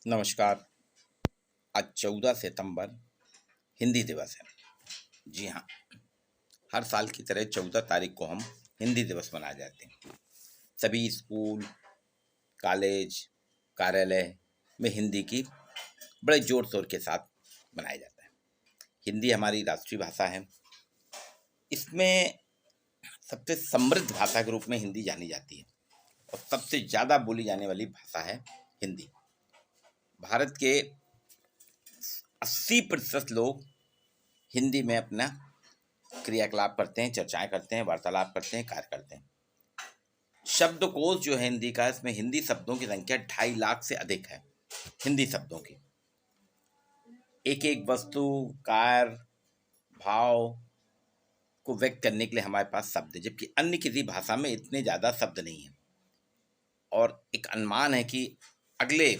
नमस्कार। आज 14 सितंबर हिंदी दिवस है। जी हाँ, हर साल की तरह 14 तारीख को हम हिंदी दिवस मनाए जाते हैं। सभी स्कूल, कॉलेज, कार्यालय में हिंदी की बड़े जोर शोर के साथ मनाया जाता है। हिंदी हमारी राष्ट्रीय भाषा है। इसमें सबसे समृद्ध भाषा के रूप में हिंदी जानी जाती है और सबसे ज़्यादा बोली जाने वाली भाषा है हिंदी। भारत के 80% लोग हिंदी में अपना क्रियाकलाप करते हैं, चर्चाएं करते हैं, वार्तालाप करते हैं, कार्य करते हैं। शब्दकोश जो है हिंदी का, इसमें हिंदी शब्दों की संख्या 2.5 लाख से अधिक है। हिंदी शब्दों की एक एक वस्तु, कार्य, भाव को व्यक्त करने के लिए हमारे पास शब्द है, जबकि अन्य किसी भाषा में इतने ज़्यादा शब्द नहीं है। और एक अनुमान है कि अगले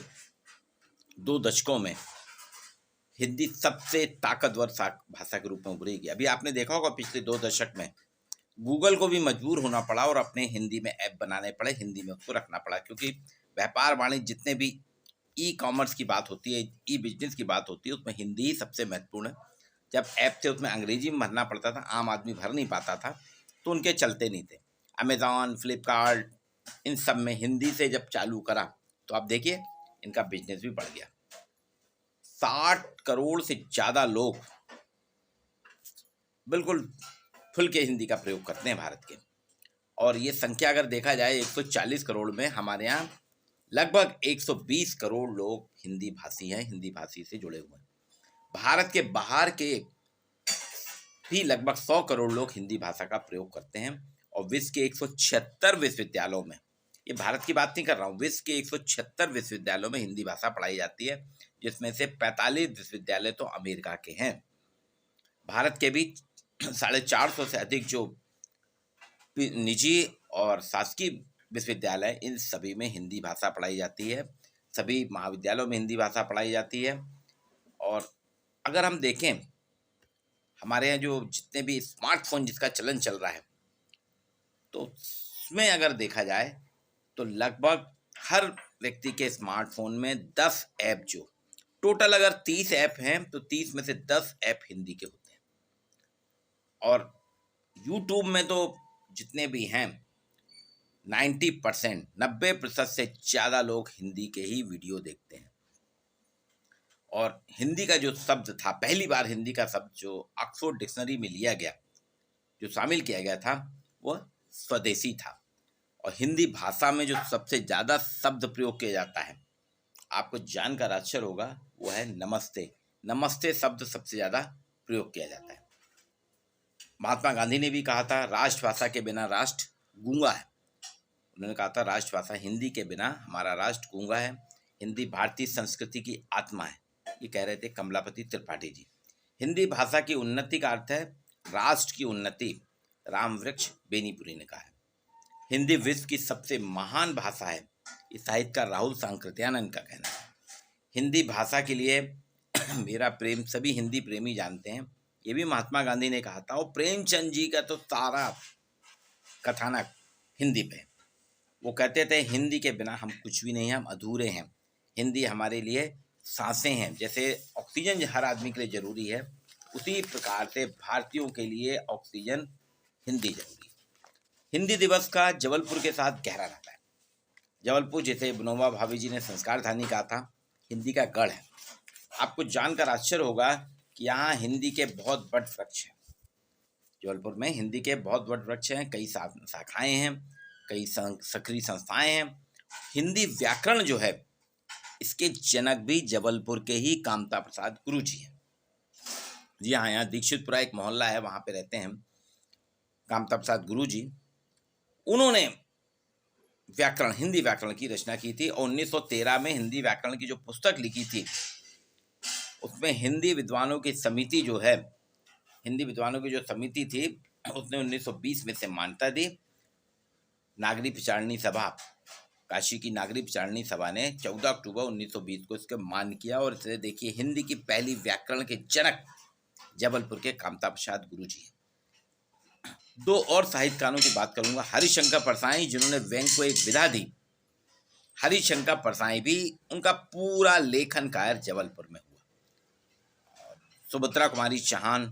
2 दशकों में हिंदी सबसे ताकतवर भाषा के रूप में उभरेगी। अभी आपने देखा होगा पिछले 2 दशक में गूगल को भी मजबूर होना पड़ा और अपने हिंदी में ऐप बनाने पड़े, हिंदी में उसको रखना पड़ा, क्योंकि व्यापार वाणिज्य जितने भी ई कॉमर्स की बात होती है, ई बिजनेस की बात होती है, उसमें हिंदी ही सबसे महत्वपूर्ण है। जब ऐप थे उसमें अंग्रेजी में भरना पड़ता था, आम आदमी भर नहीं पाता था, तो उनके चलते नहीं थे। अमेज़ॉन, फ्लिपकार्ट, इन सब में हिंदी से जब चालू करा तो आप देखिए इनका बिजनेस भी बढ़ गया। 60 करोड़ से ज़्यादा लोग बिल्कुल खुल के हिंदी का प्रयोग करते हैं भारत के। और ये संख्या अगर देखा जाए 140 करोड़ में, हमारे यहाँ लगभग 120 करोड़ लोग हिंदी भाषी हैं, हिंदी भाषी से जुड़े हुए हैं। भारत के बाहर के भी लगभग 100 करोड़ लोग हिंदी भाषा का प्रयोग करते हैं। और विश्व के 176 विश्वविद्यालयों में, ये भारत की बात नहीं कर रहा हूँ, विश्व के 176 विश्वविद्यालयों में हिंदी भाषा पढ़ाई जाती है, जिसमें से 45 विश्वविद्यालय तो अमेरिका के हैं। भारत के भी 450 से अधिक जो निजी और शासकीय विश्वविद्यालय, इन सभी में हिंदी भाषा पढ़ाई जाती है। सभी महाविद्यालयों में हिंदी भाषा पढ़ाई जाती है। और अगर हम देखें हमारे यहाँ जो जितने भी स्मार्टफोन जिसका चलन चल रहा है, तो उसमें अगर देखा जाए तो लगभग हर व्यक्ति के स्मार्टफोन में 10 ऐप, जो टोटल अगर 30 ऐप हैं तो 30 में से 10 ऐप हिंदी के होते हैं। और यूट्यूब में तो जितने भी हैं 90% से ज़्यादा लोग हिंदी के ही वीडियो देखते हैं। और हिंदी का जो शब्द था, पहली बार हिंदी का शब्द जो ऑक्सफोर्ड डिक्शनरी में लिया गया, जो शामिल किया गया था, वह स्वदेशी था। और हिंदी भाषा में जो सबसे ज़्यादा शब्द प्रयोग किया जाता है, आपको जानकर आश्चर्य होगा, वो है नमस्ते। नमस्ते शब्द सबसे ज़्यादा प्रयोग किया जाता है। महात्मा गांधी ने भी कहा था, राष्ट्रभाषा के बिना राष्ट्र गूंगा है। उन्होंने कहा था, राष्ट्रभाषा हिंदी के बिना हमारा राष्ट्र गूंगा है। हिंदी भारतीय संस्कृति की आत्मा है, ये कह रहे थे कमलापति त्रिपाठी जी। हिंदी भाषा की उन्नति का अर्थ है राष्ट्र की उन्नति, रामवृक्ष बेनीपुरी ने कहा है। हिंदी विश्व की सबसे महान भाषा है, ये साहित्यकार राहुल सांकृत्यानंद का कहना है। हिंदी भाषा के लिए मेरा प्रेम सभी हिंदी प्रेमी जानते हैं, ये भी महात्मा गांधी ने कहा था। और प्रेमचंद जी का तो सारा कथानक हिंदी पे। वो कहते थे, हिंदी के बिना हम कुछ भी नहीं हैं, हम अधूरे हैं। हिंदी हमारे लिए सांसें हैं, जैसे ऑक्सीजन हर आदमी के लिए ज़रूरी है, उसी प्रकार से भारतीयों के लिए ऑक्सीजन हिंदी जरूरी है। हिंदी दिवस का जबलपुर के साथ गहरा नाता है। जबलपुर, जिसे विनोबा भावे जी ने संस्कार धानी कहा था, हिंदी का गढ़ है। आपको जानकर आश्चर्य होगा कि यहाँ हिंदी के बहुत बड़े वृक्ष हैं। जबलपुर में हिंदी के बहुत बड़े वृक्ष हैं, कई शाखाएँ हैं, कई सक्रिय संस्थाएं हैं। हिंदी व्याकरण जो है, इसके जनक भी जबलपुर के ही कामता प्रसाद गुरु जी हैं। जी हाँ, यहाँ दीक्षितपुरा एक मोहल्ला है, वहाँ पे रहते हैं कामता प्रसाद गुरु जी। उन्होंने व्याकरण, हिंदी व्याकरण की रचना की थी और 1913 में हिंदी व्याकरण की जो पुस्तक लिखी थी, उसमें हिंदी विद्वानों की समिति जो है, हिंदी विद्वानों की जो समिति थी, उसने 1920 में से मान्यता दी। नागरी विचारणी सभा, काशी की नागरी विचारणी सभा ने 14 अक्टूबर 1920 को इसके मान किया। और इसे देखिए, हिंदी की पहली व्याकरण के जनक जबलपुर के कामता प्रसाद गुरु जी। 2 और साहित्यकारों की बात करूंगा, हरिशंकर परसाई, जिन्होंने व्यंग को एक विधा दी। हरिशंकर परसाई भी, उनका पूरा लेखन कार्य जबलपुर में हुआ। सुभद्रा कुमारी चौहान,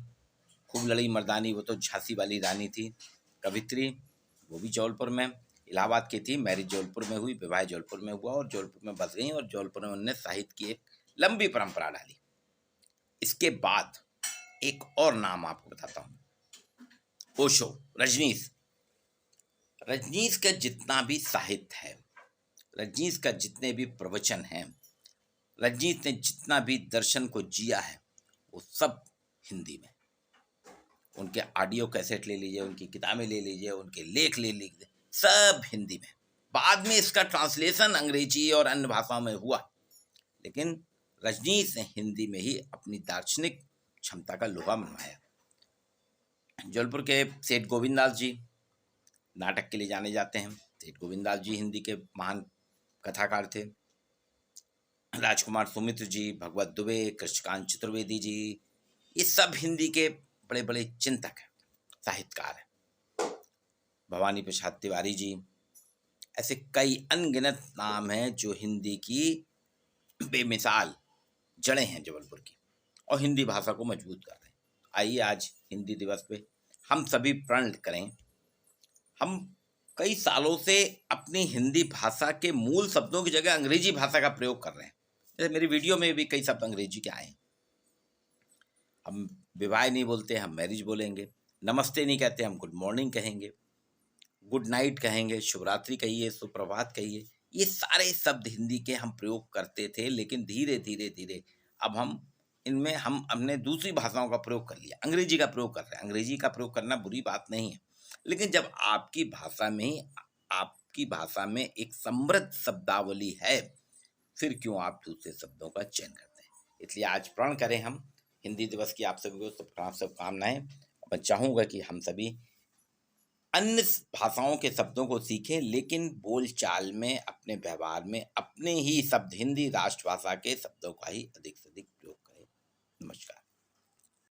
खूब लड़ी मर्दानी, वो तो झांसी वाली रानी थी, कवित्री, वो भी जबलपुर में। इलाहाबाद की थी, मैरिज जबलपुर में हुई, विवाह जबलपुर में हुआ और जबलपुर में बस गई और जबलपुर में उन्होंने साहित्य की एक लंबी परंपरा डाली। इसके बाद एक और नाम आपको बताता हूँ, ओशो, रजनीश। रजनीश का जितना भी साहित्य है, रजनीश का जितने भी प्रवचन हैं, रजनीश ने जितना भी दर्शन को जिया है, वो सब हिंदी में। उनके ऑडियो कैसेट ले लीजिए, उनकी किताबें ले लीजिए, उनके लेख ले लीजिए, सब हिंदी में। बाद में इसका ट्रांसलेशन अंग्रेजी और अन्य भाषाओं में हुआ, लेकिन रजनीश ने हिंदी में ही अपनी दार्शनिक क्षमता का लोहा मनवाया। जबलपुर के सेठ गोविंददास जी नाटक के लिए जाने जाते हैं। सेठ गोविंददास जी हिंदी के महान कथाकार थे। राजकुमार सुमित्र जी, भगवत दुबे, कृष्णकांत चतुर्वेदी जी, ये सब हिंदी के बड़े बड़े चिंतक हैं, साहित्यकार हैं। भवानी प्रसाद तिवारी जी, ऐसे कई अनगिनत नाम हैं जो हिंदी की बेमिसाल जड़ें हैं जबलपुर की, और हिंदी भाषा को मजबूत कर रहे हैं। आइए आज हिंदी दिवस पे हम सभी प्रण करें। हम कई सालों से अपनी हिंदी भाषा के मूल शब्दों की जगह अंग्रेजी भाषा का प्रयोग कर रहे हैं। जैसे मेरी वीडियो में भी कई शब्द अंग्रेजी के आए हैं। हम विवाह नहीं बोलते, हम मैरिज बोलेंगे। नमस्ते नहीं कहते, हम गुड मॉर्निंग कहेंगे, गुड नाइट कहेंगे, शुभरात्रि कहिए, सुप्रभात कहिए। ये सारे शब्द हिंदी के हम प्रयोग करते थे, लेकिन धीरे धीरे धीरे अब हम इनमें हमने दूसरी भाषाओं का प्रयोग कर लिया, अंग्रेजी का प्रयोग कर रहे हैं। अंग्रेजी का प्रयोग करना बुरी बात नहीं है, लेकिन जब आपकी भाषा में एक समृद्ध शब्दावली है, फिर क्यों आप दूसरे शब्दों का चयन करते हैं। इसलिए आज प्रण करें हम हिंदी दिवस की। आप सभी को शुभकामनाएं। मैं चाहूँगा कि हम सभी अन्य भाषाओं के शब्दों को सीखें, लेकिन बोलचाल में, अपने व्यवहार में अपने ही शब्द, हिंदी राष्ट्रभाषा के शब्दों का ही अधिक से अधिक